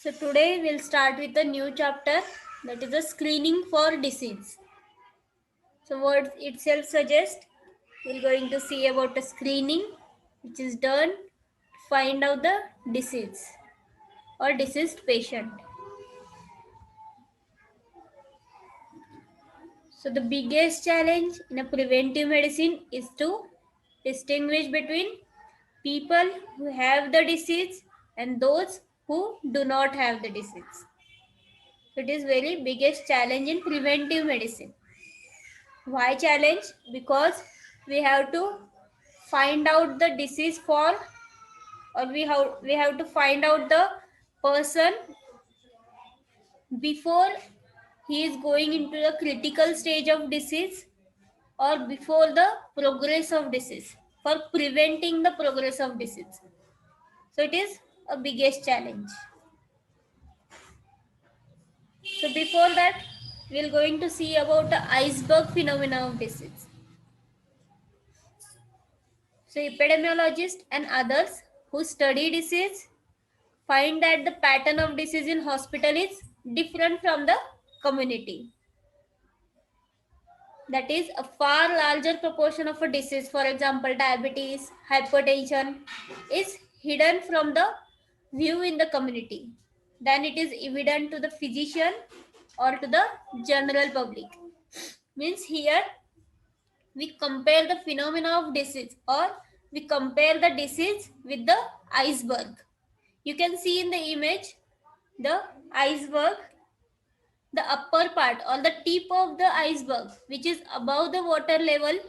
So today we'll start with a new chapter, that is a screening for disease. So what itself suggests, we're going to see about a screening which is done to find out the disease or deceased patient. So the biggest challenge in a preventive medicine is to distinguish between people who have the disease and those who do not have the disease. So it is very biggest challenge in preventive medicine. Why challenge? Because we have to find out the disease for, or we have to find out the person before he is going into the critical stage of disease or before the progress of disease, for preventing the progress of disease. So it is a biggest challenge. So before that, we're going to see about the iceberg phenomena of disease. So epidemiologists and others who study disease find that the pattern of disease in hospital is different from the community. That is a far larger proportion of a disease, for example diabetes, hypertension, is hidden from the view in the community than it is evident to the physician or to the general public. Means here we compare the phenomena of disease, or we compare the disease with the iceberg. You can see in the image the iceberg, the upper part or the tip of the iceberg which is above the water level,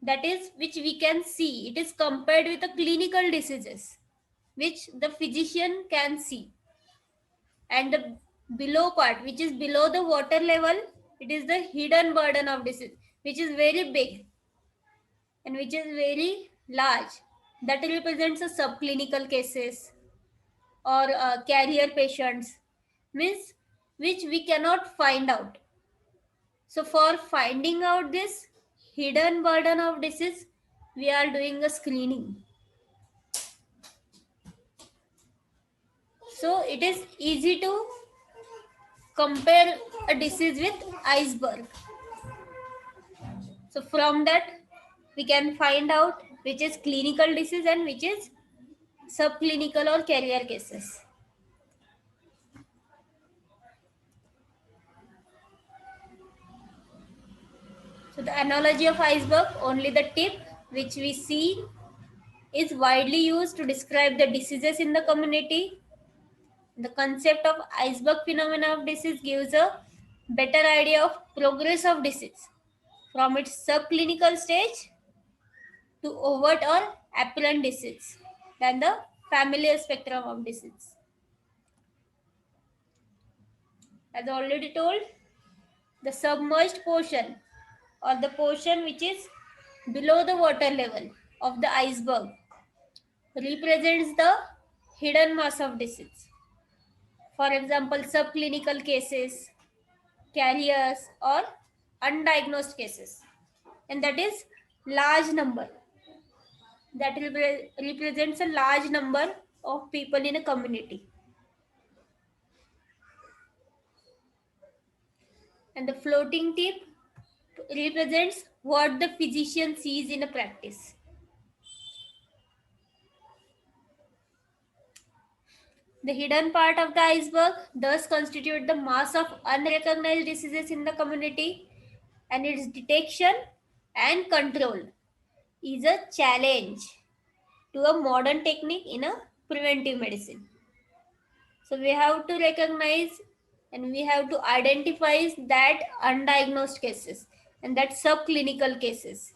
that is which we can see, it is compared with the clinical diseases which the physician can see, and the below part which is below the water level, it is the hidden burden of disease which is very big and which is very large, that represents the subclinical cases or carrier patients, means which we cannot find out. So for finding out this hidden burden of disease, we are doing a screening. So it is easy to compare a disease with iceberg. So from that we can find out which is clinical disease and which is subclinical or carrier cases. So the analogy of iceberg, only the tip which we see, is widely used to describe the diseases in the community. The concept of iceberg phenomena of disease gives a better idea of progress of disease from its subclinical stage to overt or apparent disease than the familiar spectrum of disease. As already told, the submerged portion or the portion which is below the water level of the iceberg represents the hidden mass of disease. For example, subclinical cases, carriers, or undiagnosed cases. And that is large number. That represents a large number of people in a community. And the floating tip represents what the physician sees in a practice. The hidden part of the iceberg thus constitute the mass of unrecognized diseases in the community, and its detection and control is a challenge to a modern technique in a preventive medicine. So we have to recognize and we have to identify that undiagnosed cases and that subclinical cases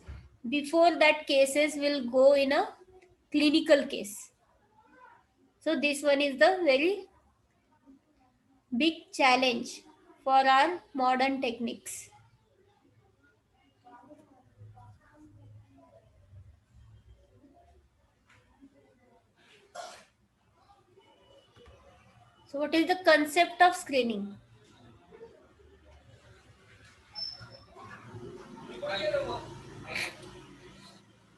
before that cases will go in a clinical case. So this one is the very big challenge for our modern techniques. So what is the concept of screening?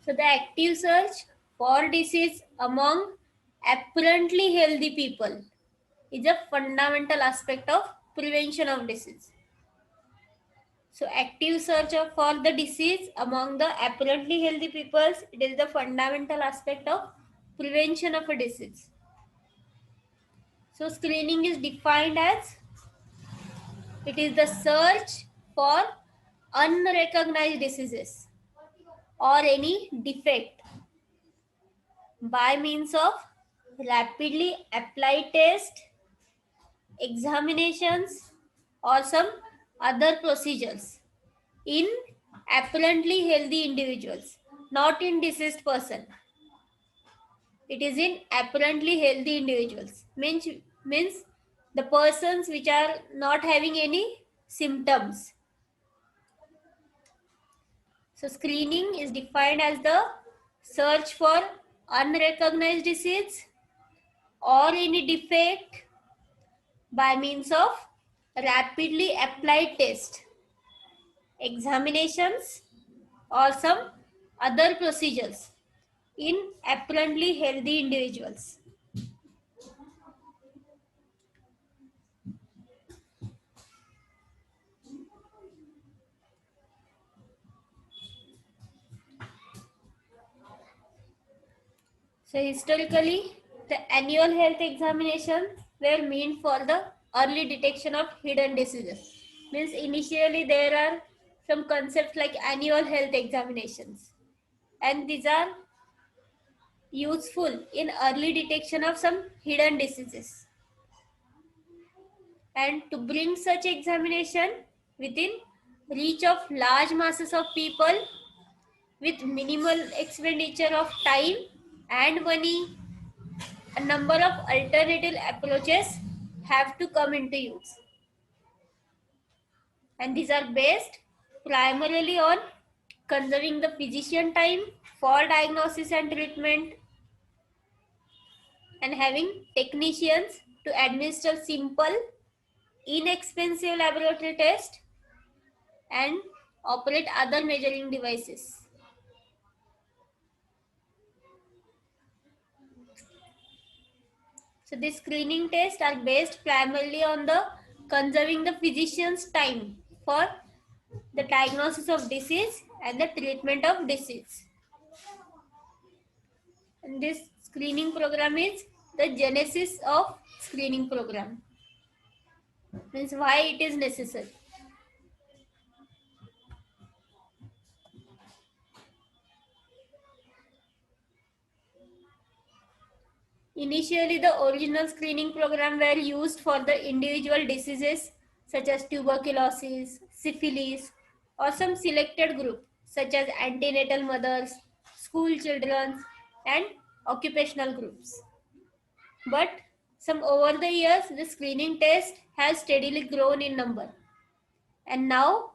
So the active search for disease among apparently healthy people is a fundamental aspect of prevention of disease. So active search for the disease among the apparently healthy peoples, it is the fundamental aspect of prevention of a disease. So screening is defined as it is the search for unrecognized diseases or any defect by means of rapidly applied test, examinations, or some other procedures in apparently healthy individuals, not in diseased person. It is in apparently healthy individuals. Means the persons which are not having any symptoms. So screening is defined as the search for unrecognized disease or any defect by means of rapidly applied test, examinations, or some other procedures in apparently healthy individuals. So historically, the annual health examinations were meant for the early detection of hidden diseases. Means initially there are some concepts like annual health examinations, and these are useful in early detection of some hidden diseases. And to bring such examination within reach of large masses of people with minimal expenditure of time and money, a number of alternative approaches have to come into use. And these are based primarily on conserving the physician time for diagnosis and treatment, and having technicians to administer simple, inexpensive laboratory tests and operate other measuring devices. So these screening tests are based primarily on the conserving the physician's time for the diagnosis of disease and the treatment of disease. And this screening program is the genesis of screening program. Means why it is necessary. Initially, the original screening program were used for the individual diseases such as tuberculosis, syphilis, or some selected group such as antenatal mothers, school children, and occupational groups. But some over the years, the screening test has steadily grown in number, and now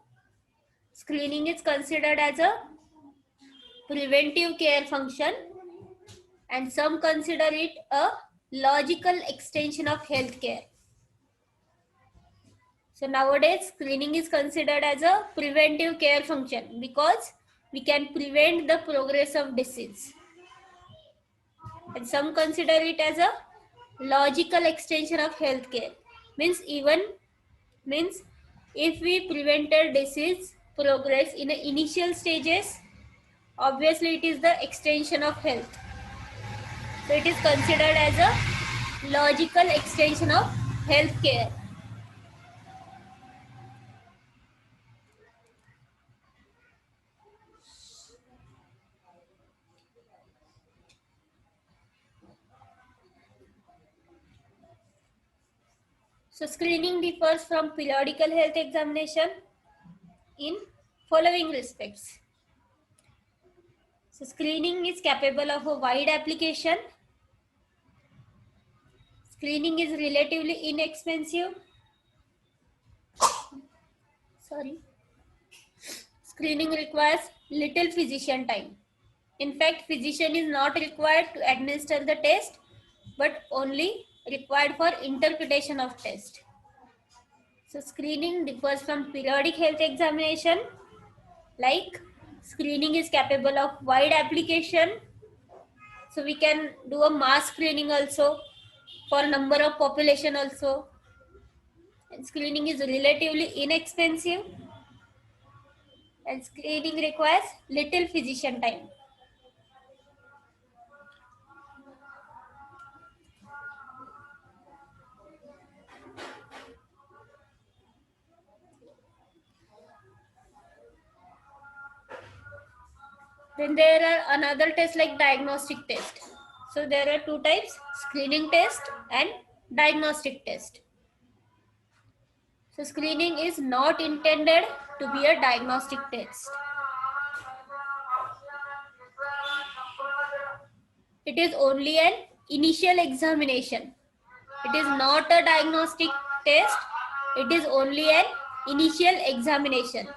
screening is considered as a preventive care function, and some consider it a logical extension of healthcare. So nowadays, screening is considered as a preventive care function because we can prevent the progress of disease. And some consider it as a logical extension of healthcare. Means if we prevented disease progress in the initial stages, obviously it is the extension of health. So it is considered as a logical extension of healthcare. So screening differs from periodical health examination in following respects. So screening is capable of a wide application. Screening is relatively inexpensive. Sorry. Screening requires little physician time. In fact, physician is not required to administer the test, but only required for interpretation of test. So screening differs from periodic health examination, like screening is capable of wide application. So we can do a mass screening also for number of population also. And screening is relatively inexpensive, and screening requires little physician time. Then there are another test like diagnostic test. So there are two types, screening test and diagnostic test. So screening is not intended to be a diagnostic test. It is only an initial examination. It is not a diagnostic test. It is only an initial examination.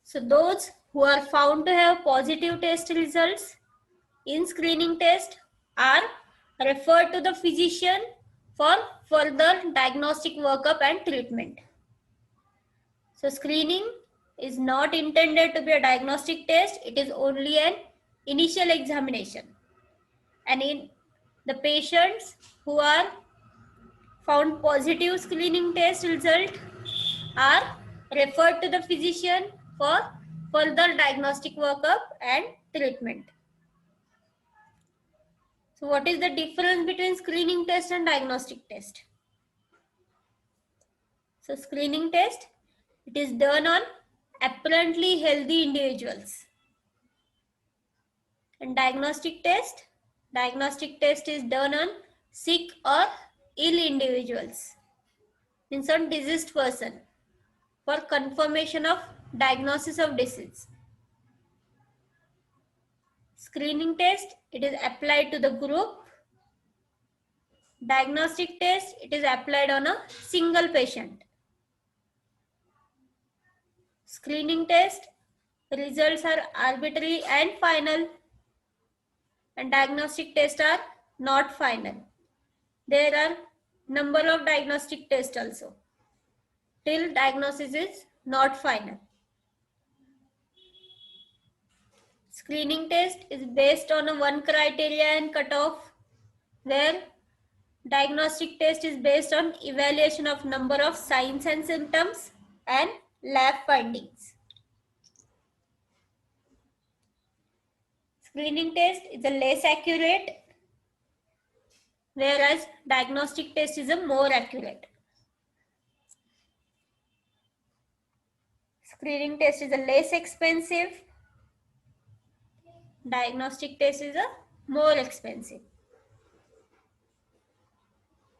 So those who are found to have positive test results in screening test are referred to the physician for further diagnostic workup and treatment. So screening is not intended to be a diagnostic test. It is only an initial examination. And in the patients who are found positive screening test result are referred to the physician for further diagnostic workup and treatment. So what is the difference between screening test and diagnostic test? So screening test, it is done on apparently healthy individuals. And diagnostic test is done on sick or ill individuals, means on diseased person, for confirmation of diagnosis of disease. Screening test, it is applied to the group. Diagnostic test, it is applied on a single patient. Screening test, results are arbitrary and final, and diagnostic tests are not final. There are number of diagnostic tests also till diagnosis is not final. Screening test is based on a one criteria and cutoff, where diagnostic test is based on evaluation of number of signs and symptoms and lab findings. Screening test is a less accurate, whereas diagnostic test is a more accurate. Screening test is a less expensive. Diagnostic test is a more expensive.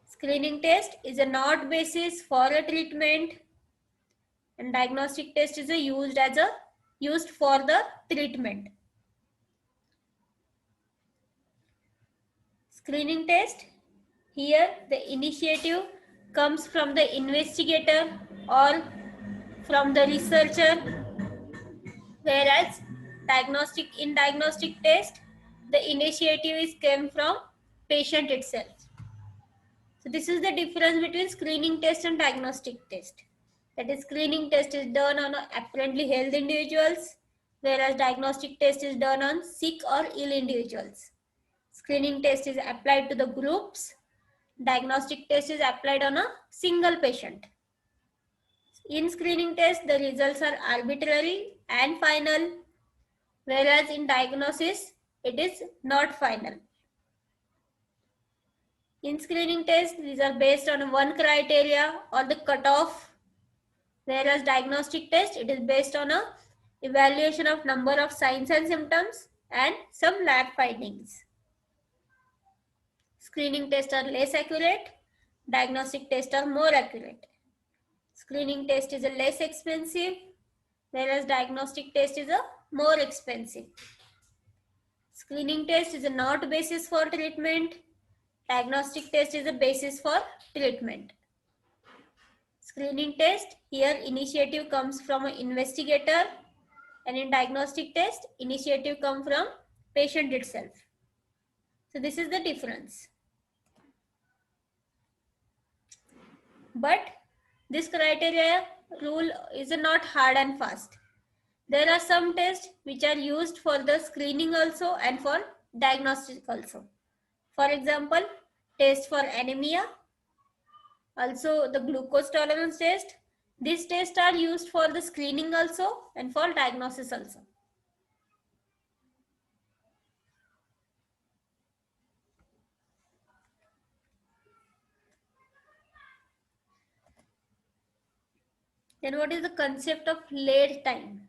Screening test is a not basis for a treatment, and diagnostic test is used for the treatment. Screening test, here the initiative comes from the investigator or from the researcher, whereas in diagnostic test the initiative is came from patient itself. So this is the difference between screening test and diagnostic test. That is, screening test is done on apparently healthy individuals, whereas diagnostic test is done on sick or ill individuals. Screening test is applied to the groups. Diagnostic test is applied on a single patient. In screening test, the results are arbitrary and final, whereas in diagnosis, it is not final. In screening test, these are based on one criteria or the cutoff, whereas diagnostic test, it is based on a evaluation of number of signs and symptoms and some lab findings. Screening tests are less accurate, diagnostic tests are more accurate. Screening test is a less expensive, whereas diagnostic test is a more expensive. Screening test is a not basis for treatment. Diagnostic test is a basis for treatment. Screening test, here initiative comes from an investigator, and in diagnostic test, initiative comes from patient itself. So this is the difference. But this criteria rule is not hard and fast. There are some tests which are used for the screening also and for diagnostic also. For example, test for anemia, also the glucose tolerance test. These tests are used for the screening also and for diagnosis also. Then what is the concept of lead time?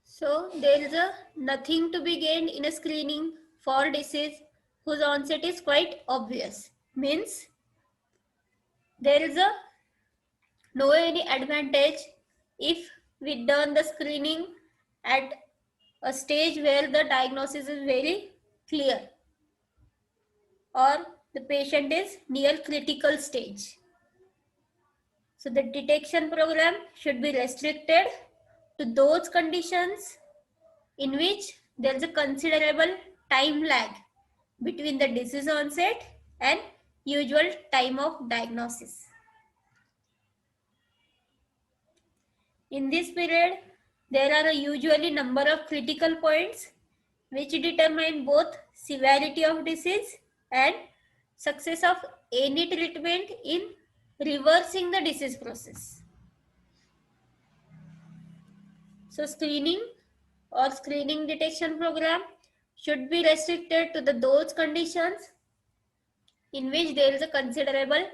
So there is a nothing to be gained in a screening for disease whose onset is quite obvious. Means there is a no any advantage if we done the screening at a stage where the diagnosis is very clear or the patient is near critical stage. So the detection program should be restricted to those conditions in which there is a considerable time lag between the disease onset and usual time of diagnosis. In this period, there are usually number of critical points which determine both severity of disease and success of any treatment in reversing the disease process. So screening or screening detection program should be restricted to those conditions in which there is a considerable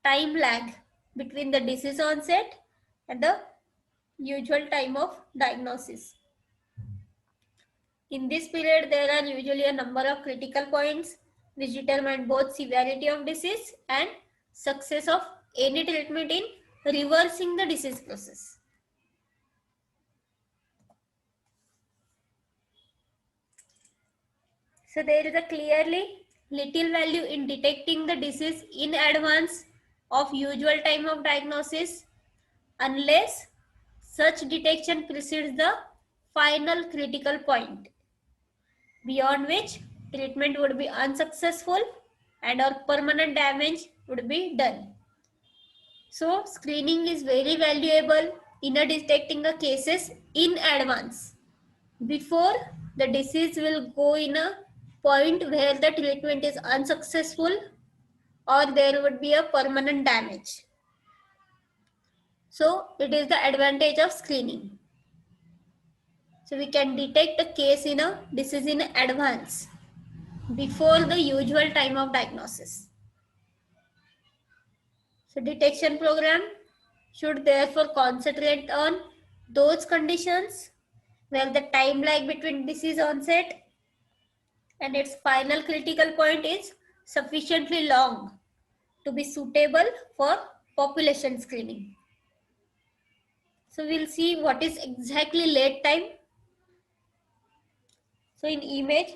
time lag between the disease onset and the usual time of diagnosis. In this period, there are usually a number of critical points which determine both severity of disease and success of any treatment in reversing the disease process. So there is a clearly little value in detecting the disease in advance of usual time of diagnosis unless such detection precedes the final critical point, beyond which treatment would be unsuccessful and or permanent damage would be done. So screening is very valuable in detecting the cases in advance before the disease will go in a point where the treatment is unsuccessful or there would be a permanent damage. So it is the advantage of screening. So we can detect a case in a disease in advance before the usual time of diagnosis. So detection program should therefore concentrate on those conditions where the time lag between disease onset and its final critical point is sufficiently long to be suitable for population screening. So we'll see what is exactly lead time. So in image,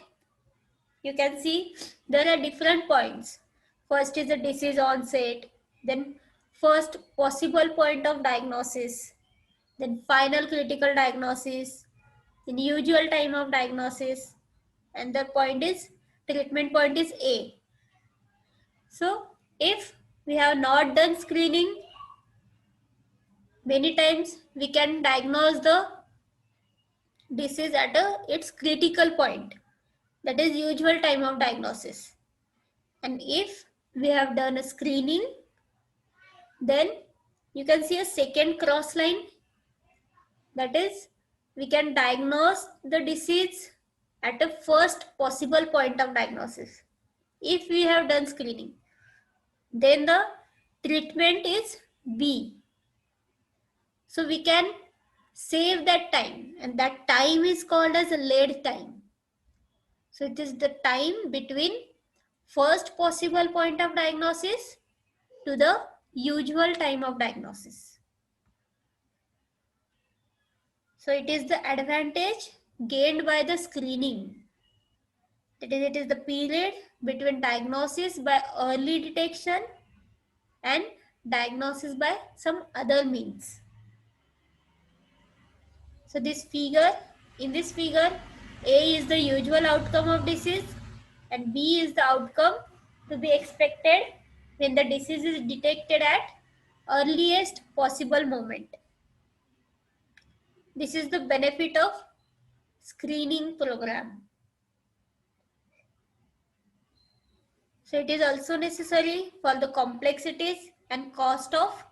you can see there are different points. First is the disease onset, then first possible point of diagnosis, then final critical diagnosis, then usual time of diagnosis, and the point is treatment point is A. So if we have not done screening, many times we can diagnose the disease at its critical point, that is usual time of diagnosis. And if we have done a screening, then you can see a second cross line, that is we can diagnose the disease at a first possible point of diagnosis if we have done screening. Then the treatment is B. So we can save that time, and that time is called as a lead time. So it is the time between first possible point of diagnosis to the usual time of diagnosis. So it is the advantage gained by the screening. That is, it is the period between diagnosis by early detection and diagnosis by some other means. So in this figure, A is the usual outcome of disease and B is the outcome to be expected when the disease is detected at earliest possible moment. This is the benefit of screening program. So it is also necessary for the complexities and cost of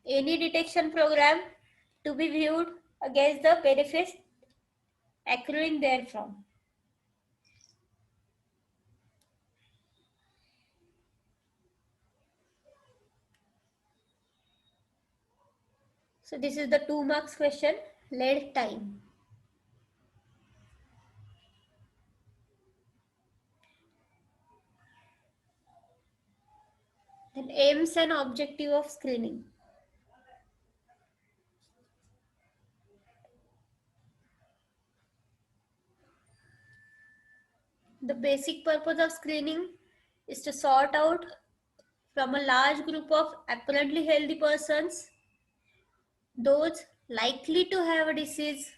any detection program to be viewed against the benefits accruing therefrom. So this is the 2 marks question, lead time. Then aims and objective of screening. The basic purpose of screening is to sort out from a large group of apparently healthy persons those likely to have a disease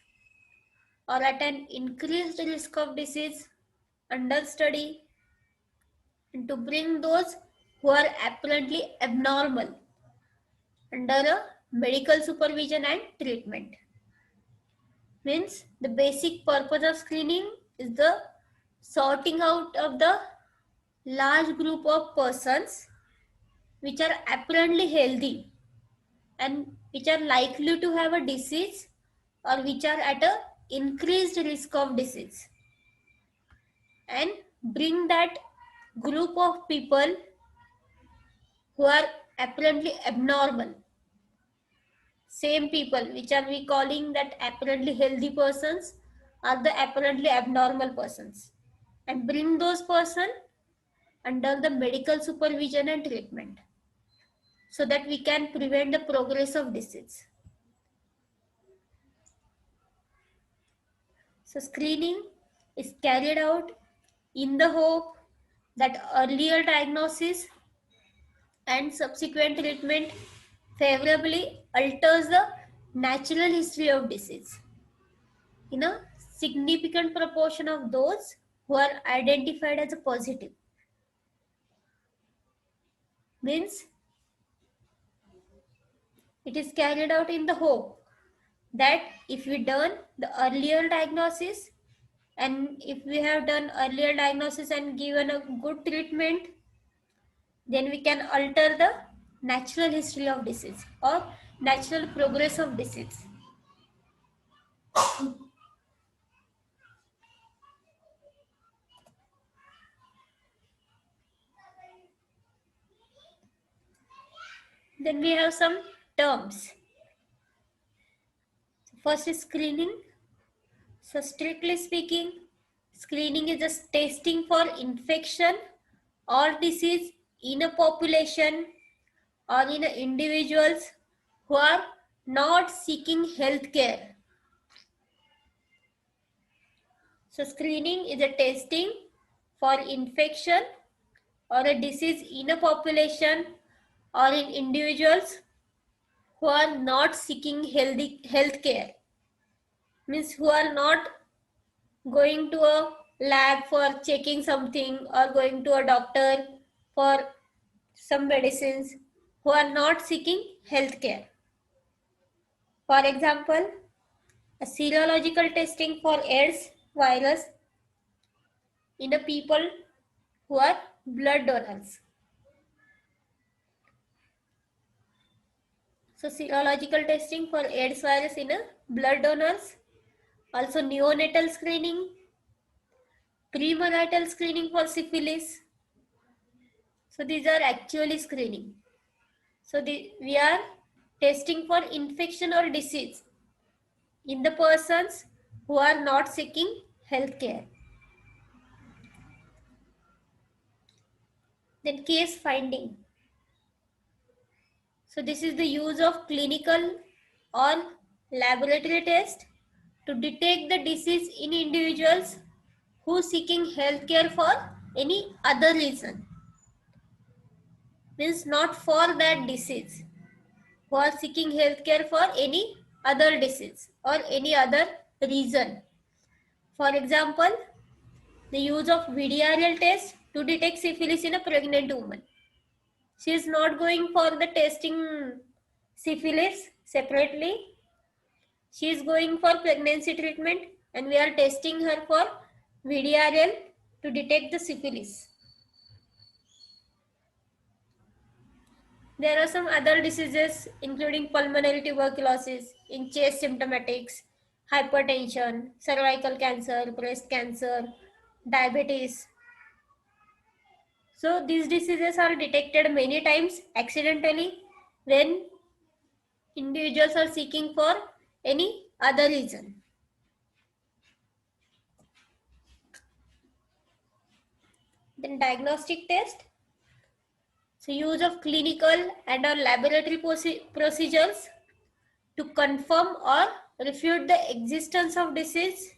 or at an increased risk of disease under study, and to bring those who are apparently abnormal under a medical supervision and treatment. Means the basic purpose of screening is the sorting out of the large group of persons which are apparently healthy and which are likely to have a disease or which are at a increased risk of disease, and bring that group of people who are apparently abnormal, same people which are we calling that apparently healthy persons are the apparently abnormal persons, and bring those persons under the medical supervision and treatment so that we can prevent the progress of disease. So screening is carried out in the hope that earlier diagnosis and subsequent treatment favorably alters the natural history of disease in a significant proportion of those who are identified as a positive. Means it is carried out in the hope that if we done the earlier diagnosis and if we have done earlier diagnosis and given a good treatment, then we can alter the natural history of disease or natural progress of disease. Then we have some terms. First is screening. So strictly speaking, screening is just testing for infection or disease in a population or in individuals who are not seeking health care. So screening is a testing for infection or a disease in a population or in individuals who are not seeking healthy health care. Means who are not going to a lab for checking something or going to a doctor for some medicines, who are not seeking health care. For example, a serological testing for AIDS virus in the people who are blood donors. So serological testing for AIDS virus in a blood donors. Also neonatal screening, premarital screening for syphilis. So these are actually screening. So we are testing for infection or disease in the persons who are not seeking health care. Then case finding. So this is the use of clinical or laboratory test to detect the disease in individuals who is seeking healthcare for any other reason, means not for that disease, who are seeking healthcare for any other disease or any other reason. For example, the use of VDRL test to detect syphilis in a pregnant woman. She is not going for the testing syphilis separately. She is going for pregnancy treatment and we are testing her for VDRL to detect the syphilis. There are some other diseases including pulmonary tuberculosis, in chest symptomatics, hypertension, cervical cancer, breast cancer, diabetes. So these diseases are detected many times accidentally when individuals are seeking for any other reason. Then diagnostic test. So use of clinical and or laboratory procedures to confirm or refute the existence of disease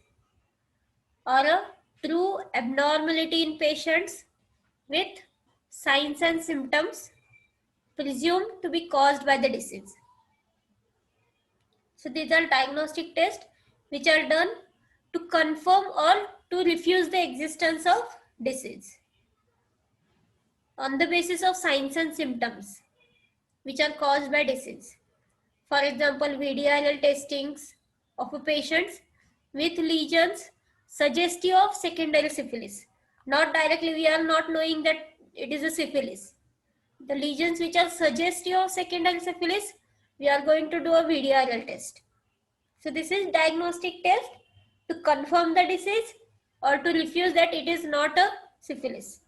or a true abnormality in patients with signs and symptoms presumed to be caused by the disease. So these are diagnostic tests which are done to confirm or to refuse the existence of disease on the basis of signs and symptoms which are caused by disease. For example, VDRL testings of a patients with lesions suggestive of secondary syphilis. Not directly, we are not knowing that it is a syphilis. The lesions which are suggestive of secondary syphilis, we are going to do a VDRL test. So this is diagnostic test to confirm the disease or to refuse that it is not a syphilis.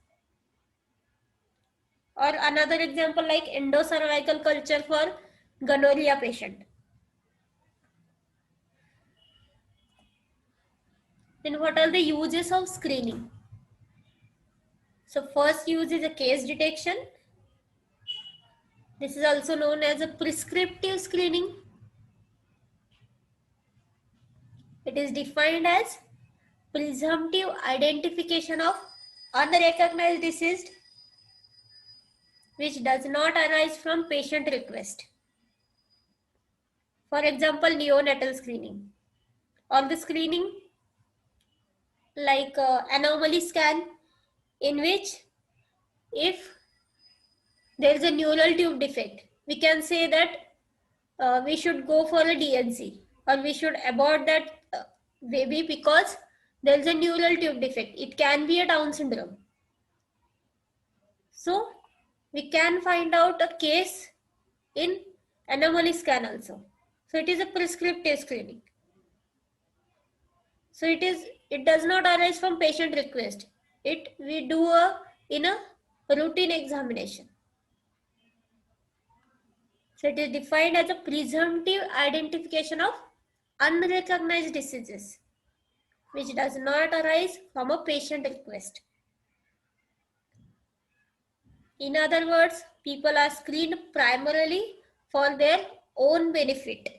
Or another example like endocervical culture for gonorrhea patient. Then what are the uses of screening? So first use is a case detection. This is also known as a prescriptive screening. It is defined as presumptive identification of unrecognized disease which does not arise from patient request. For example, neonatal screening or the screening like anomaly scan, in which if there is a neural tube defect, we can say that we should go for a DNC or we should abort that baby because there is a neural tube defect. It can be a Down syndrome. So we can find out a case in anomaly scan also. So it is a prescriptive screening. So it does not arise from patient request. We do in a routine examination. So it is defined as a presumptive identification of unrecognized diseases which does not arise from a patient request. In other words, people are screened primarily for their own benefit.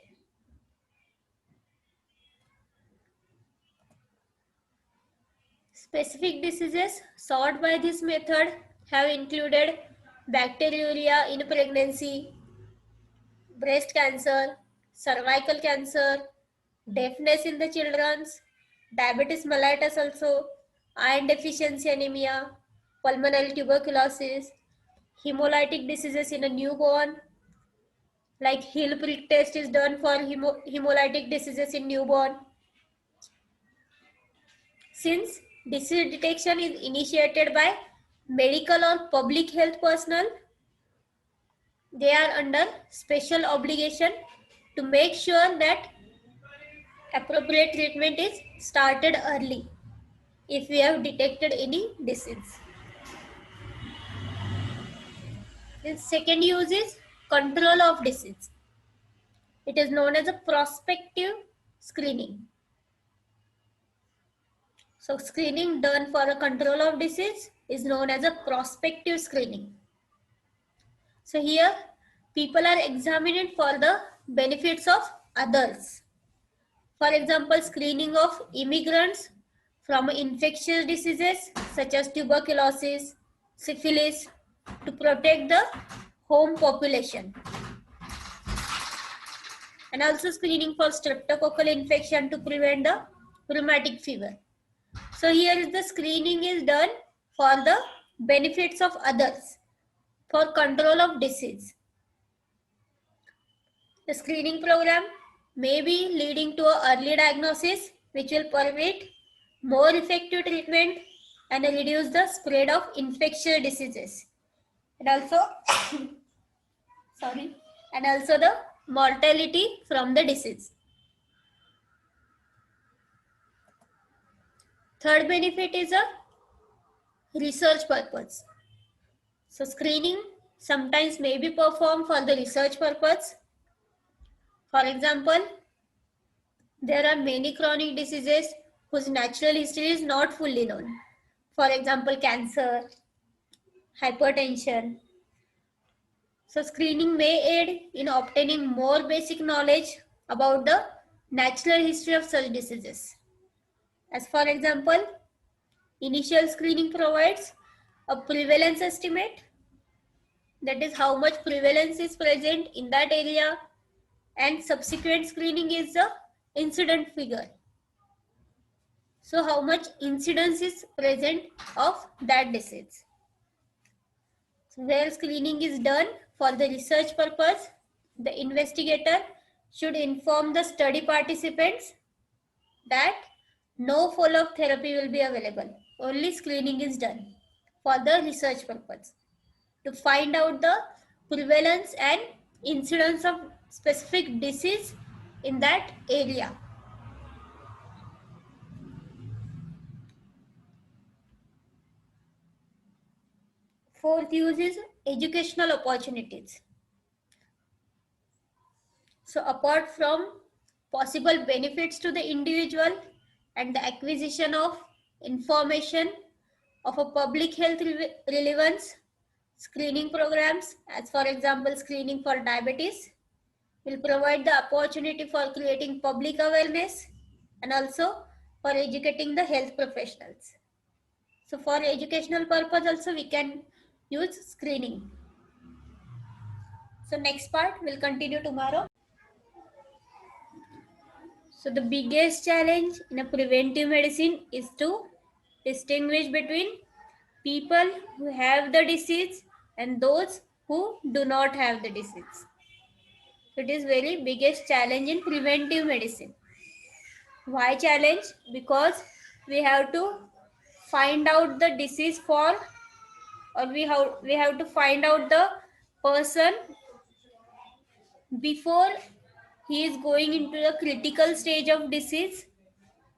Specific diseases sought by this method have included bacteriuria in pregnancy, breast cancer, cervical cancer, deafness in the children, diabetes mellitus also, iron deficiency anemia, pulmonary tuberculosis, hemolytic diseases in a newborn, like Hill prick test is done for hemolytic diseases in newborn. Since disease detection is initiated by medical or public health personnel, they are under special obligation to make sure that appropriate treatment is started early if we have detected any disease. The second use is control of disease. It is known as a prospective screening. So screening done for a control of disease is known as a prospective screening. So here people are examined for the benefits of others. For example, screening of immigrants from infectious diseases such as tuberculosis, syphilis, to protect the home population, and also screening for streptococcal infection to prevent the rheumatic fever. So here is the screening is done for the benefits of others, for control of disease. The screening program may be leading to an early diagnosis, which will permit more effective treatment and reduce the spread of infectious diseases, and also sorry, and also the mortality from the disease. Third benefit is a research purpose. So screening sometimes may be performed for the research purpose. For example, there are many chronic diseases whose natural history is not fully known. For example, cancer, hypertension. So screening may aid in obtaining more basic knowledge about the natural history of such diseases. As for example, initial screening provides a prevalence estimate, that is how much prevalence is present in that area, and subsequent screening is the incident figure. So how much incidence is present of that disease. So where screening is done for the research purpose, the investigator should inform the study participants that no follow-up therapy will be available. Only screening is done for the research purpose to find out the prevalence and incidence of specific disease in that area. Fourth use is educational opportunities. So apart from possible benefits to the individual and the acquisition of information of a public health relevance, screening programs, as for example screening for diabetes, will provide the opportunity for creating public awareness and also for educating the health professionals. So for educational purpose also we can use screening. So next part will continue tomorrow. So the biggest challenge in a preventive medicine is to distinguish between people who have the disease and those who do not have the disease. So it is very biggest challenge in preventive medicine. Why challenge? Because we have to find out the disease for, or we have to find out the person before he is going into the critical stage of disease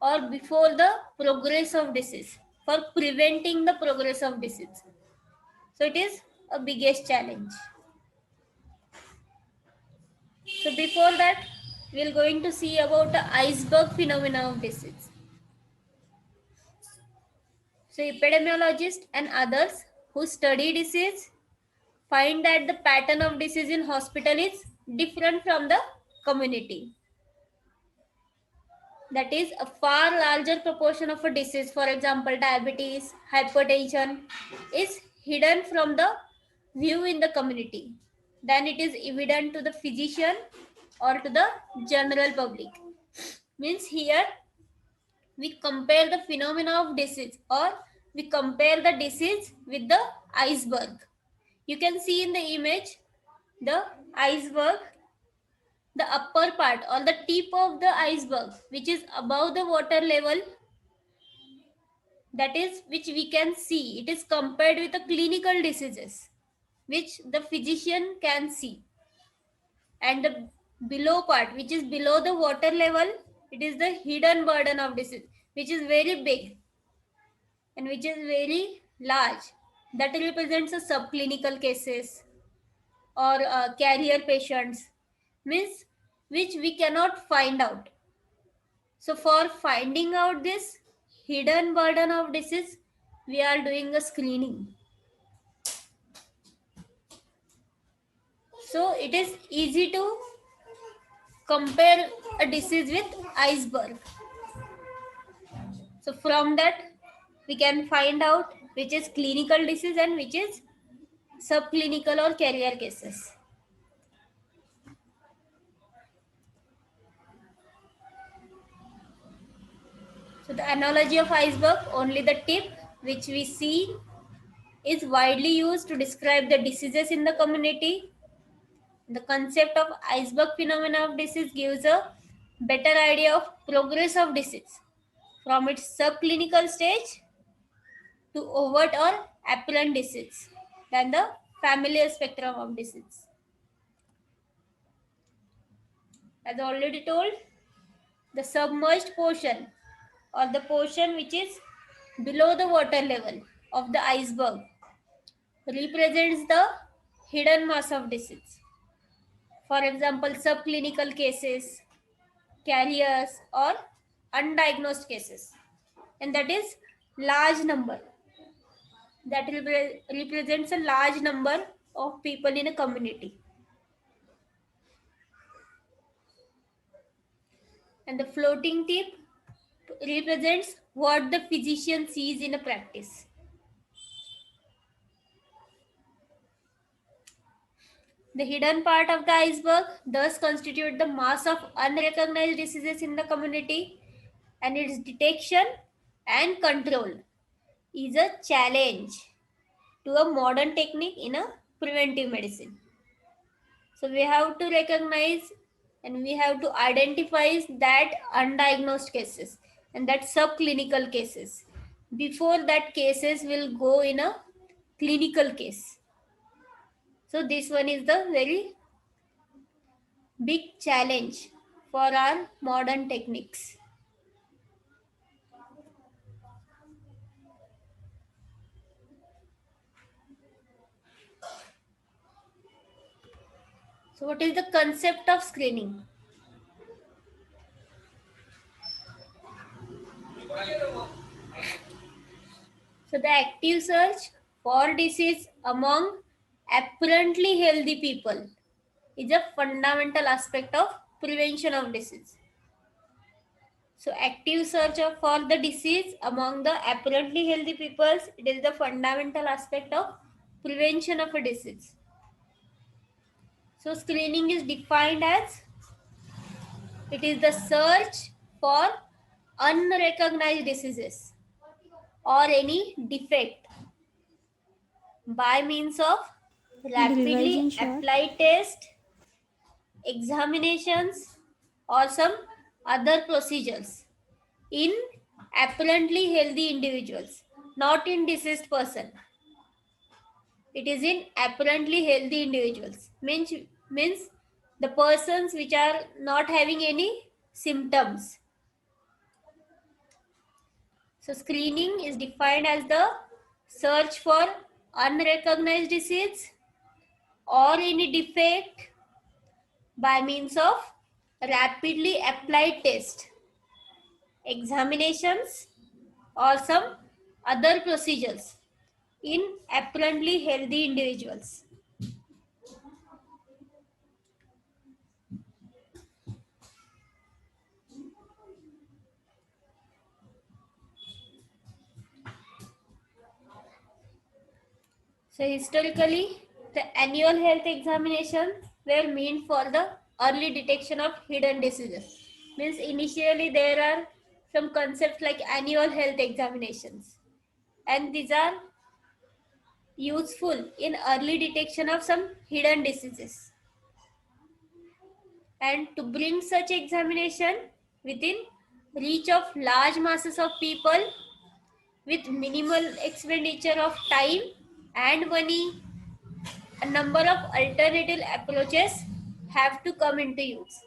or before the progress of disease, for preventing the progress of disease. So it is a biggest challenge. So before that, we are going to see about the iceberg phenomena of disease. So epidemiologists and others who study disease find that the pattern of disease in hospital is different from the community. That is, a far larger proportion of a disease, for example diabetes, hypertension, is hidden from the view in the community than it is evident to the physician or to the general public. Means here we compare the phenomena of disease, or we compare the disease with the iceberg. You can see in the image the iceberg, the upper part or the tip of the iceberg which is above the water level, that is which we can see, it is compared with the clinical diseases which the physician can see, and the below part which is below the water level, it is the hidden burden of disease which is very big and which is very large, that represents a subclinical cases or carrier patients, means which we cannot find out. So for finding out this hidden burden of disease, we are doing a screening. So it is easy to compare a disease with iceberg. So from that, we can find out which is clinical disease and which is subclinical or carrier cases. So the analogy of iceberg, only the tip which we see, is widely used to describe the diseases in the community. The concept of iceberg phenomena of disease gives a better idea of progress of disease from its subclinical stage to overt or apparent disease than the familial spectrum of disease. As already told, the submerged portion or the portion which is below the water level of the iceberg represents the hidden mass of disease. For example, subclinical cases, carriers, or undiagnosed cases. And that is large number. That represents a large number of people in a community. And the floating tip represents what the physician sees in a practice. The hidden part of the iceberg thus constitute the mass of unrecognized diseases in the community, and its detection and control is a challenge to a modern technique in a preventive medicine. So we have to recognize and we have to identify that undiagnosed cases and that subclinical cases before that cases will go in a clinical case. So this one is the very big challenge for our modern techniques. So what is the concept of screening? So the active search for disease among apparently healthy people is a fundamental aspect of prevention of disease. So active search for the disease among the apparently healthy peoples, it is the fundamental aspect of prevention of a disease. So screening is defined as it is the search for unrecognized diseases or any defect by means of Could you revise in rapidly short? applied test, examinations, or some other procedures in apparently healthy individuals, not in diseased person. It is in apparently healthy individuals. Means the persons which are not having any symptoms. So screening is defined as the search for unrecognized disease or any defect by means of rapidly applied test, examinations, or some other procedures in apparently healthy individuals. So historically, the annual health examinations were meant for the early detection of hidden diseases. Means initially there are some concepts like annual health examinations, and these are useful in early detection of some hidden diseases. And to bring such examination within reach of large masses of people with minimal expenditure of time and money, a number of alternative approaches have to come into use.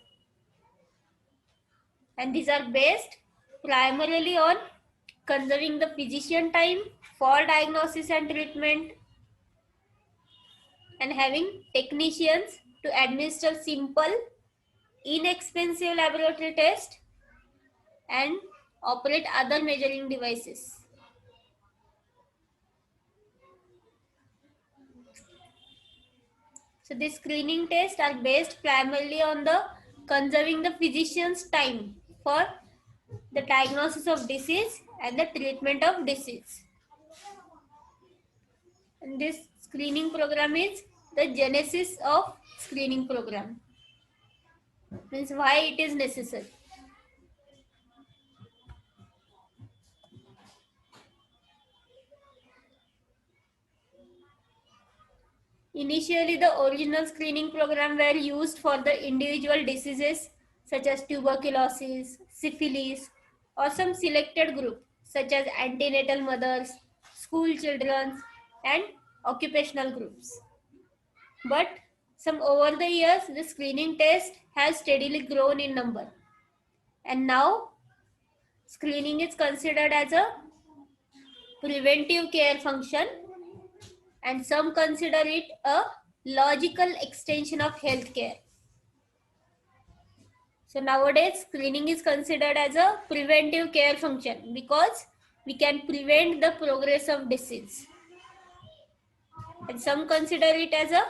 And these are based primarily on conserving the physician time for diagnosis and treatment, and having technicians to administer simple, inexpensive laboratory tests and operate other measuring devices. So these screening tests are based primarily on the conserving the physician's time for the diagnosis of disease and the treatment of disease. And this screening program is the genesis of screening program. Means why it is necessary. Initially, the original screening program were used for the individual diseases such as tuberculosis, syphilis, or some selected group such as antenatal mothers, school children, and occupational groups. But some over the years, the screening test has steadily grown in number. And now, screening is considered as a preventive care function, and some consider it a logical extension of healthcare. So nowadays, screening is considered as a preventive care function because we can prevent the progress of disease. And some consider it as a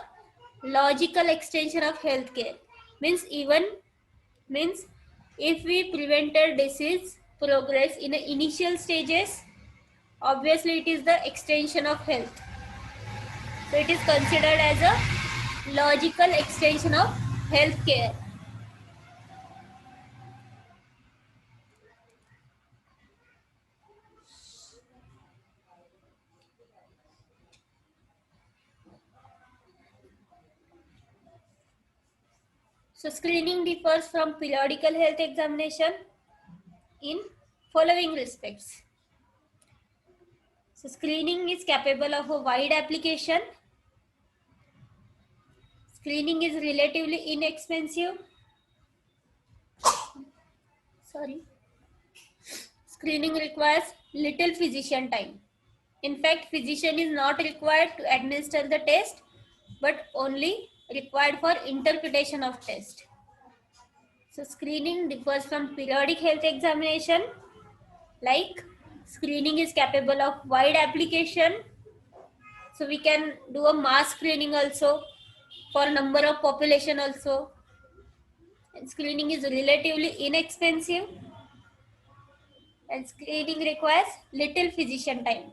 logical extension of healthcare. Means if we prevented disease progress in the initial stages, obviously it is the extension of health. So it is considered as a logical extension of healthcare. So screening differs from periodical health examination in following respects. So screening is capable of a wide application. Screening is relatively inexpensive. Screening requires little physician time. In fact, physician is not required to administer the test, but only required for interpretation of test. So screening differs from periodic health examination. Like screening is capable of wide application. So we can do a mass screening also for number of population also. And screening is relatively inexpensive. And screening requires little physician time.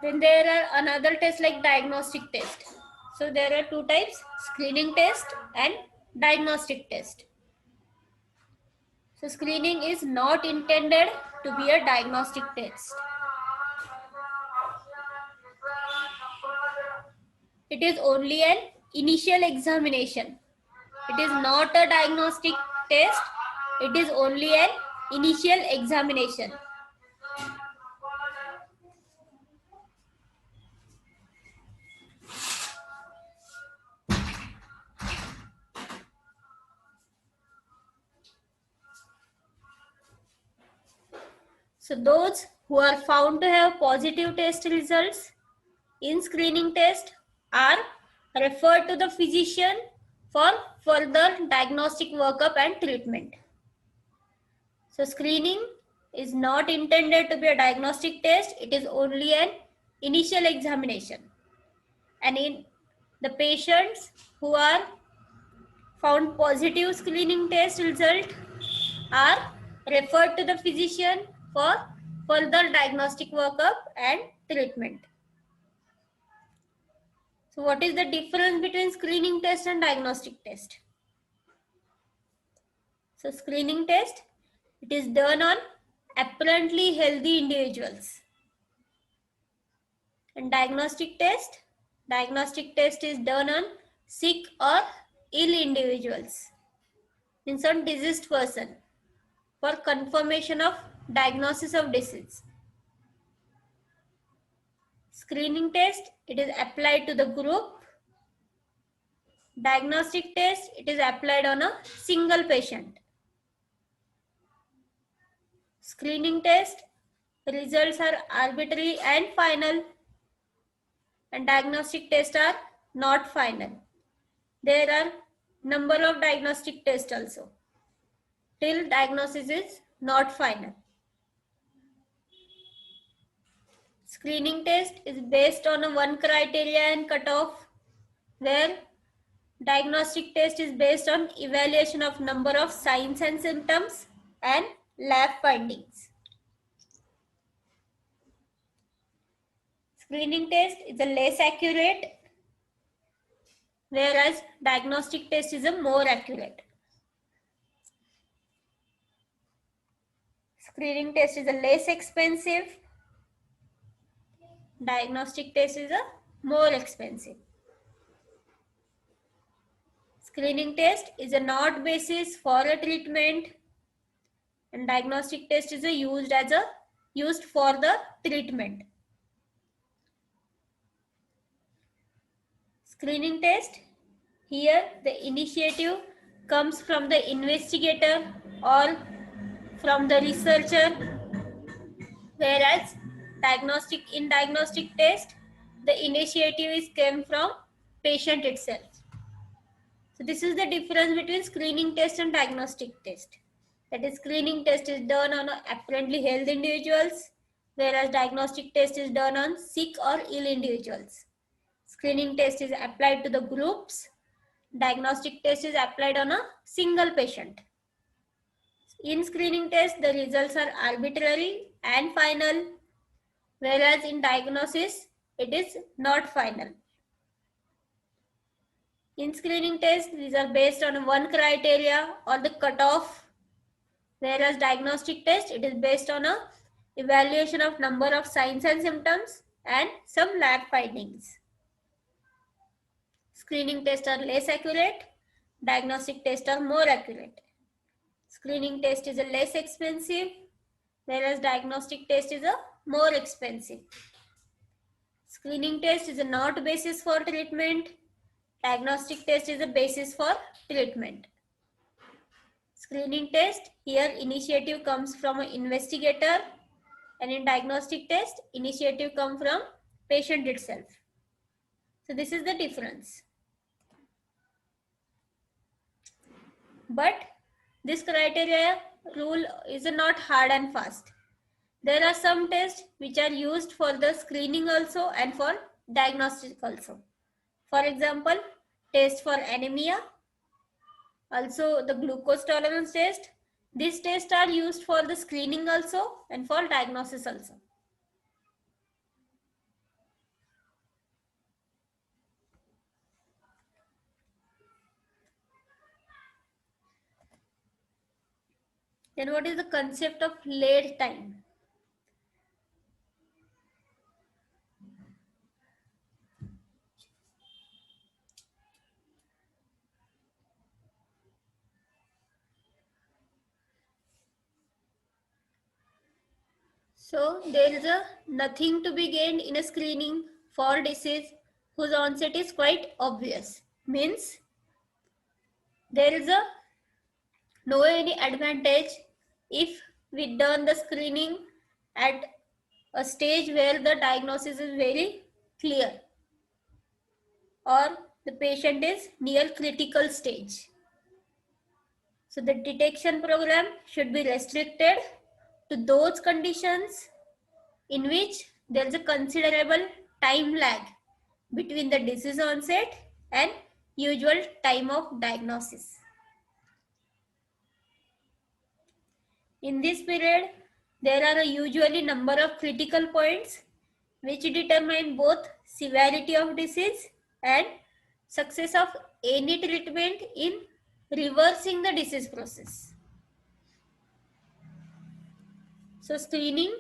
Then there are another tests like diagnostic test. So there are two types, screening test and diagnostic test. So screening is not intended to be a diagnostic test. It is only an initial examination. It is not a diagnostic test. It is only an initial examination. So those who are found to have positive test results in screening test are referred to the physician for further diagnostic workup and treatment. So screening is not intended to be a diagnostic test. It is only an initial examination. And in the patients who are found positive screening test result are referred to the physician for further diagnostic workup and treatment. So what is the difference between screening test and diagnostic test? So screening test, it is done on apparently healthy individuals. And diagnostic test is done on sick or ill individuals. Means on diseased person for confirmation of diagnosis of disease. Screening test, it is applied to the group. Diagnostic test, it is applied on a single patient. Screening test, results are arbitrary and final. And diagnostic tests are not final. There are number of diagnostic tests also. Till diagnosis is not final. Screening test is based on a one criteria and cutoff, where diagnostic test is based on evaluation of number of signs and symptoms and lab findings. Screening test is a less accurate, whereas diagnostic test is a more accurate. Screening test is a less expensive, diagnostic test is a more expensive. Screening test is a not basis for a treatment, and diagnostic test is used for the treatment. Screening test, here the initiative comes from the investigator or from the researcher, whereas in diagnostic test the initiative is came from patient itself. So this is the difference between screening test and diagnostic test. That is, screening test is done on apparently healthy individuals, whereas diagnostic test is done on sick or ill individuals. Screening test is applied to the groups. Diagnostic test is applied on a single patient. In screening test, the results are arbitrary and final, whereas in diagnosis, it is not final. In screening test, these are based on one criteria or the cutoff, whereas diagnostic test, it is based on a evaluation of number of signs and symptoms and some lab findings. Screening tests are less accurate, diagnostic tests are more accurate. Screening test is a less expensive, whereas diagnostic test is a more expensive. Screening test is a not basis for treatment, diagnostic test is a basis for treatment. Screening test, here initiative comes from an investigator, and in diagnostic test, initiative comes from patient itself. So this is the difference. But this criteria rule is not hard and fast. There are some tests which are used for the screening also and for diagnostic also. For example, test for anemia, also the glucose tolerance test. These tests are used for the screening also and for diagnosis also. Then what is the concept of lead time? So there is nothing to be gained in a screening for disease whose onset is quite obvious. Means there is no any advantage if we done the screening at a stage where the diagnosis is very clear or the patient is near critical stage. So the detection program should be restricted to those conditions in which there is a considerable time lag between the disease onset and usual time of diagnosis. In this period, there are usually number of critical points which determine both severity of disease and success of any treatment in reversing the disease process. So screening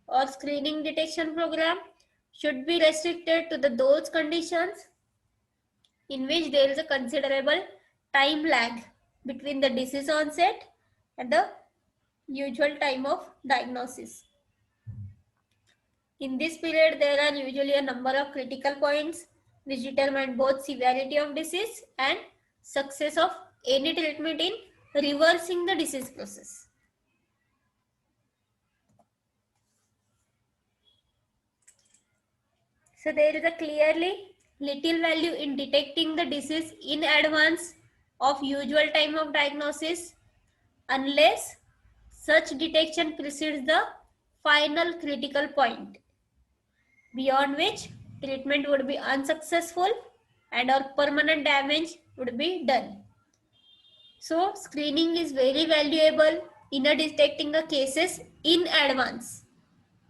or screening detection program should be restricted to those conditions in which there is a considerable time lag between the disease onset and the usual time of diagnosis. In this period, there are usually a number of critical points which determine both severity of disease and success of any treatment in reversing the disease process. So there is a clearly little value in detecting the disease in advance of usual time of diagnosis unless such detection precedes the final critical point. beyond which treatment would be unsuccessful and or permanent damage would be done. So screening is very valuable in detecting the cases in advance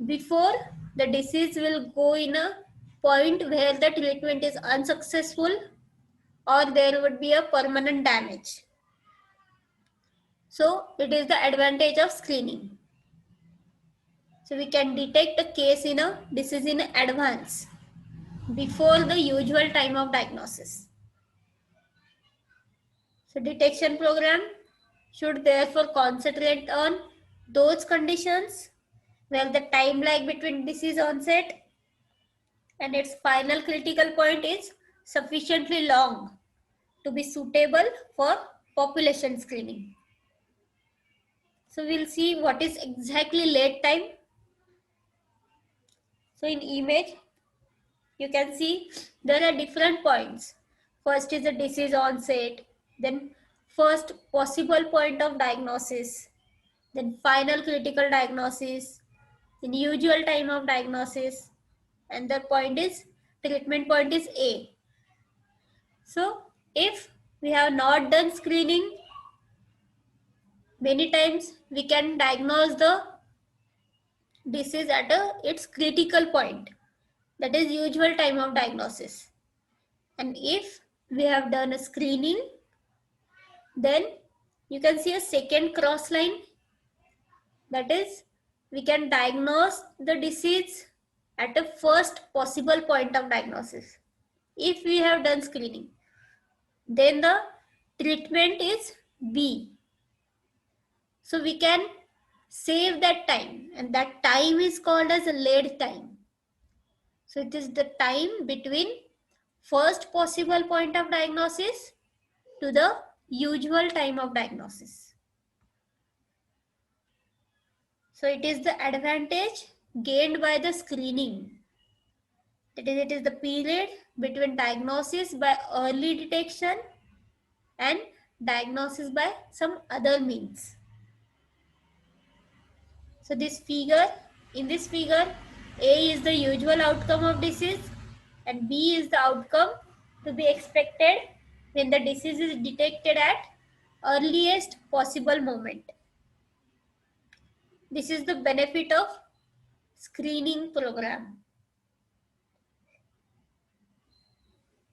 before the disease will go in a point where the treatment is unsuccessful or there would be a permanent damage. So it is the advantage of screening. So we can detect a case in a disease in advance before the usual time of diagnosis. So detection program should therefore concentrate on those conditions where the time lag between disease onset and its final critical point is sufficiently long to be suitable for population screening. So we'll see what is exactly late time. So in image, you can see there are different points. First is the disease onset, then first possible point of diagnosis, then final critical diagnosis, then usual time of diagnosis, and the point is treatment point is A. So if we have not done screening, many times we can diagnose the disease at its critical point, that is usual time of diagnosis. And if we have done a screening, then you can see a second cross line, that is we can diagnose the disease at a first possible point of diagnosis if we have done screening. Then the treatment is B. So we can save that time, and that time is called as a lead time. So it is the time between first possible point of diagnosis to the usual time of diagnosis. So it is the advantage gained by the screening. That is, it is the period between diagnosis by early detection and diagnosis by some other means. So in this figure, A is the usual outcome of disease and B is the outcome to be expected when the disease is detected at earliest possible moment. This is the benefit of screening program.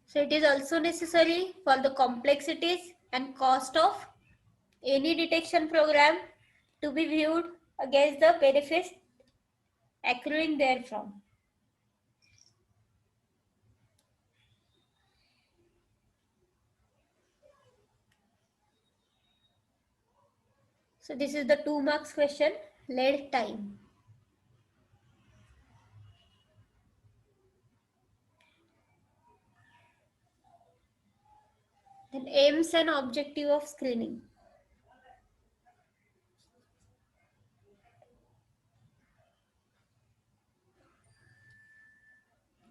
So it is also necessary for the complexities and cost of any detection program to be viewed against the benefits accruing therefrom. So this is the 2 marks question, lead time. Then aims and objective of screening.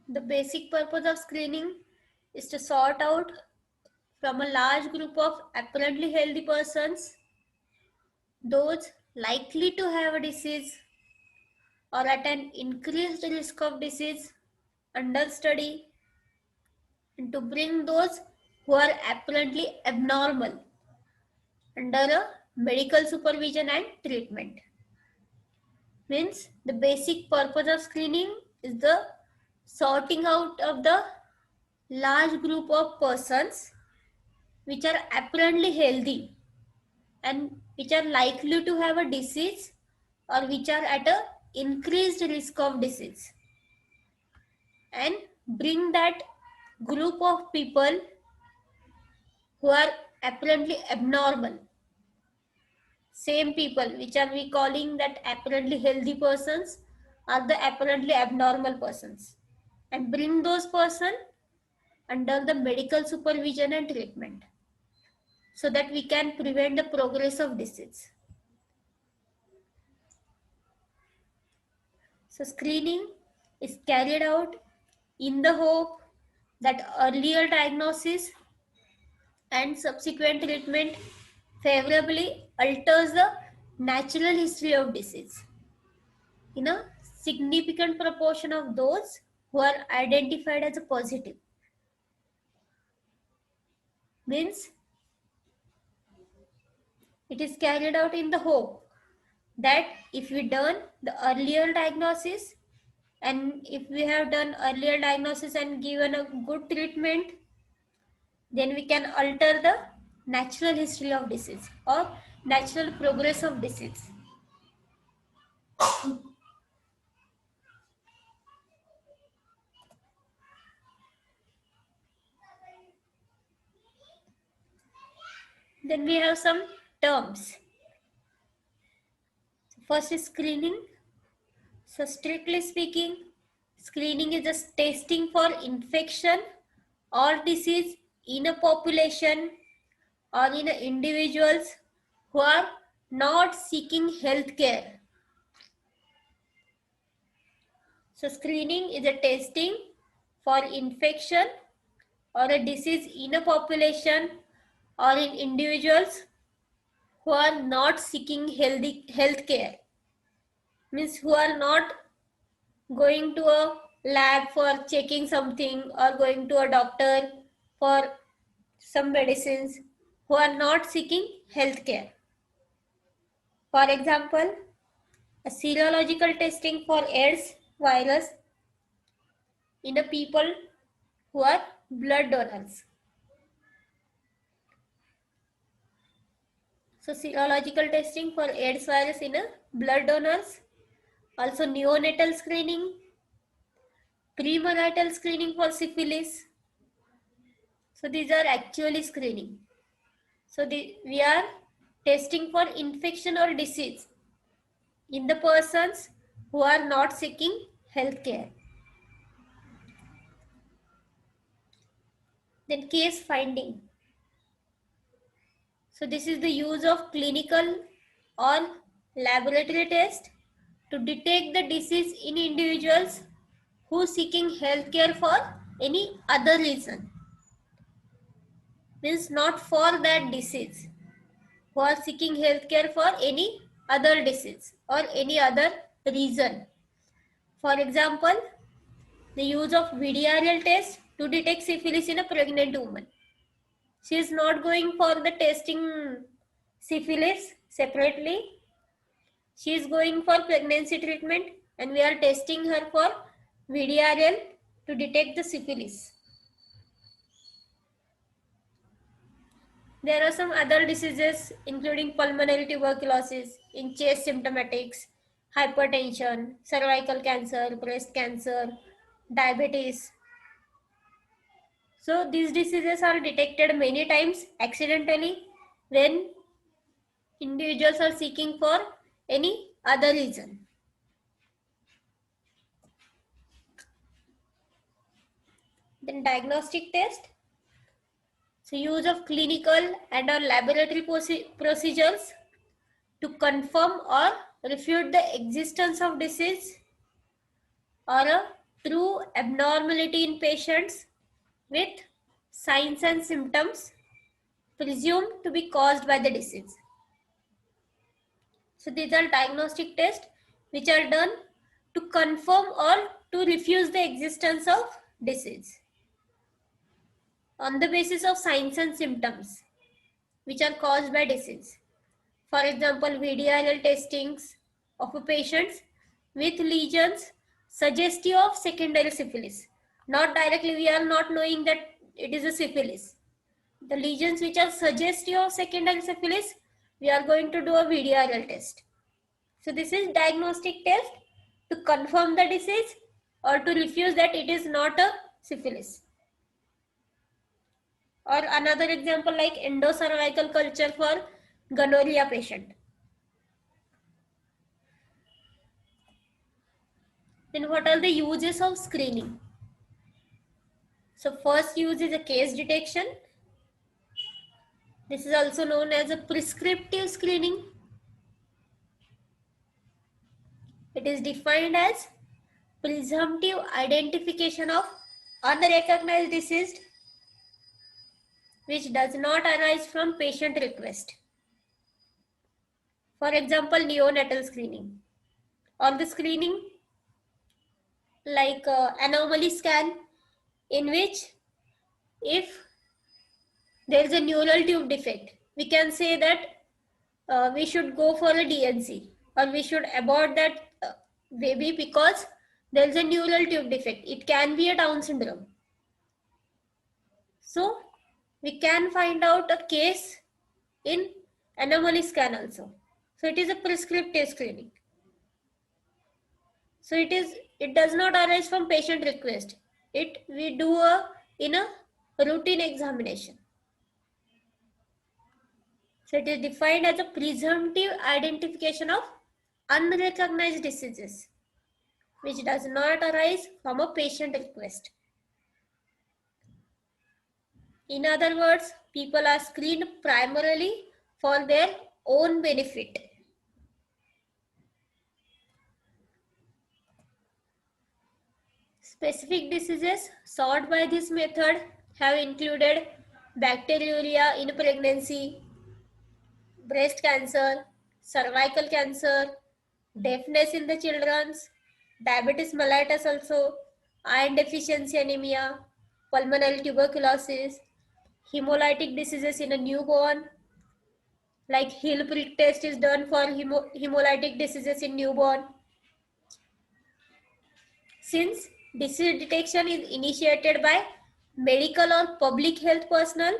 The basic purpose of screening is to sort out from a large group of apparently healthy persons those likely to have a disease or at an increased risk of disease under study, and to bring those who are apparently abnormal under a medical supervision and treatment. Means the basic purpose of screening is the sorting out of the large group of persons which are apparently healthy and which are likely to have a disease or which are at a increased risk of disease, and bring that group of people who are apparently abnormal, same people which are we calling that apparently healthy persons are the apparently abnormal persons, and bring those persons under the medical supervision and treatment so that we can prevent the progress of disease. So screening is carried out in the hope that earlier diagnosis and subsequent treatment favorably alters the natural history of disease. In a significant proportion of those who are identified as a positive. Means it is carried out in the hope that if we done the earlier diagnosis, and if we have done earlier diagnosis and given a good treatment, then we can alter the natural history of disease or natural progress of disease. Then we have some terms. First is screening. So strictly speaking, screening is just testing for infection or disease in a population or in individuals who are not seeking health care. So screening is a testing for infection or a disease in a population or in individuals who are not seeking healthy health care. Means who are not going to a lab for checking something or going to a doctor for some medicines, who are not seeking health care. For example, a serological testing for AIDS virus in a people who are blood donors. So serological testing for AIDS virus in a blood donors. Also neonatal screening, premarital screening for syphilis. So these are actually screening. So we are testing for infection or disease in the persons who are not seeking health care. Then case finding. So this is the use of clinical or laboratory test to detect the disease in individuals who seeking health care for any other reason. Means not for that disease, who are seeking health care for any other disease or any other reason. For example, the use of VDRL test to detect syphilis in a pregnant woman. She is not going for the testing syphilis separately. She is going for pregnancy treatment and we are testing her for VDRL to detect the syphilis. There are some other diseases including pulmonary tuberculosis, in chest symptomatics, hypertension, cervical cancer, breast cancer, diabetes. So these diseases are detected many times accidentally when individuals are seeking for any other reason. Then diagnostic test. So use of clinical and or laboratory procedures to confirm or refute the existence of disease or a true abnormality in patients with signs and symptoms presumed to be caused by the disease. So these are diagnostic tests which are done to confirm or to refuse the existence of disease on the basis of signs and symptoms which are caused by disease. For example, VDRL testings of a patients with lesions suggestive of secondary syphilis. Not directly, we are not knowing that it is a syphilis. The lesions which are suggestive of secondary syphilis, we are going to do a VDRL test. So this is diagnostic test to confirm the disease or to refuse that it is not a syphilis. Or another example like endocervical culture for gonorrhea patient. Then what are the uses of screening? So first use is a case detection. This is also known as a prescriptive screening. It is defined as presumptive identification of unrecognized disease which does not arise from patient request. For example, neonatal screening or the screening like anomaly scan, in which if there is a neural tube defect, we can say that we should go for a DNC, or we should abort that baby because there is a neural tube defect. It can be a Down syndrome. So we can find out a case in anomaly scan also. So it is a prescriptive screening. So it does not arise from patient request. We do in a routine examination. So it is defined as a presumptive identification of unrecognized diseases, which does not arise from a patient request. In other words, people are screened primarily for their own benefit. Specific diseases sought by this method have included bacteriuria in pregnancy, breast cancer, cervical cancer, deafness in the children, diabetes mellitus also, iron deficiency anemia, pulmonary tuberculosis, hemolytic diseases in a newborn, like Hill prick test is done for hemolytic diseases in newborn. Since disease detection is initiated by medical or public health personnel,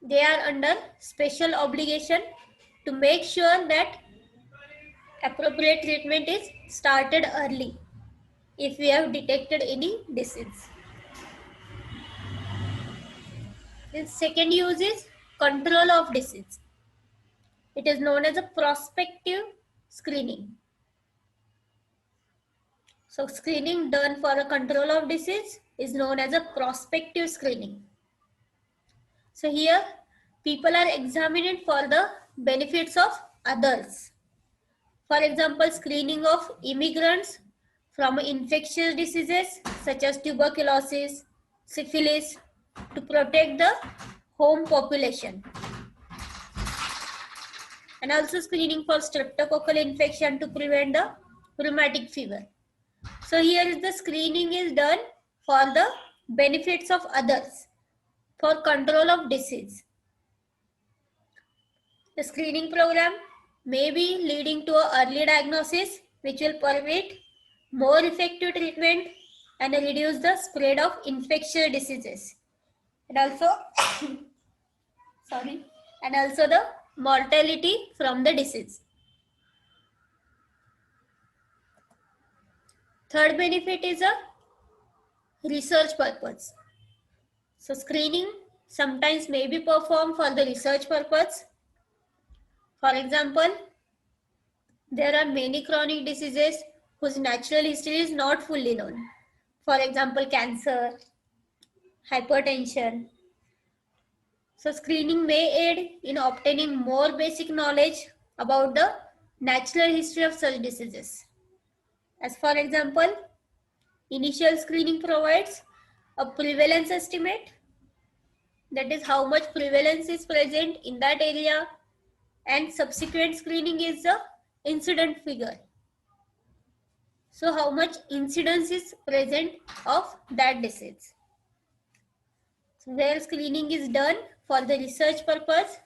they are under special obligation to make sure that appropriate treatment is started early if we have detected any disease. The second use is control of disease. It is known as a prospective screening. So screening done for a control of disease is known as a prospective screening. So here people are examined for the benefits of others. For example, screening of immigrants from infectious diseases such as tuberculosis, syphilis, to protect the home population. And also screening for streptococcal infection to prevent the rheumatic fever. So here is the screening is done for the benefits of others, for control of disease. The screening program may be leading to an early diagnosis, which will permit more effective treatment and reduce the spread of infectious diseases. And also, and also the mortality from the disease. Third benefit is a research purpose. So screening sometimes may be performed for the research purpose. For example, there are many chronic diseases whose natural history is not fully known. For example, cancer, hypertension. So screening may aid in obtaining more basic knowledge about the natural history of such diseases. As for example, initial screening provides a prevalence estimate, that is how much prevalence is present in that area, and subsequent screening is the incident figure. So how much incidence is present of that disease. So where screening is done for the research purpose,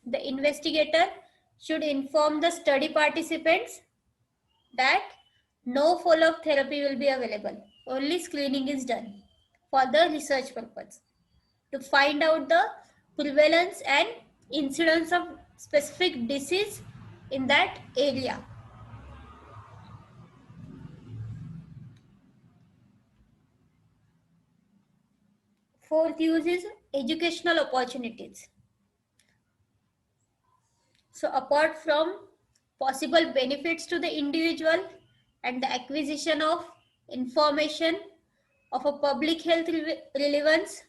the investigator should inform the study participants that no follow-up therapy will be available. Only screening is done for the research purpose to find out the prevalence and incidence of specific disease in that area. Fourth use is educational opportunities. So apart from possible benefits to the individual and the acquisition of information of a public health relevance,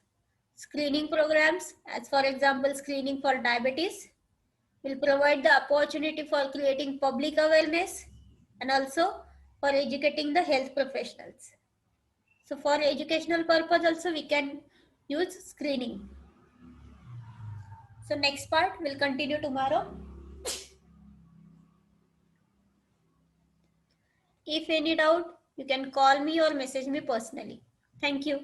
screening programs, as for example screening for diabetes, will provide the opportunity for creating public awareness and also for educating the health professionals. So for educational purpose also we can use screening. So next part will continue tomorrow. If any doubt, You can call me or message me personally. Thank you.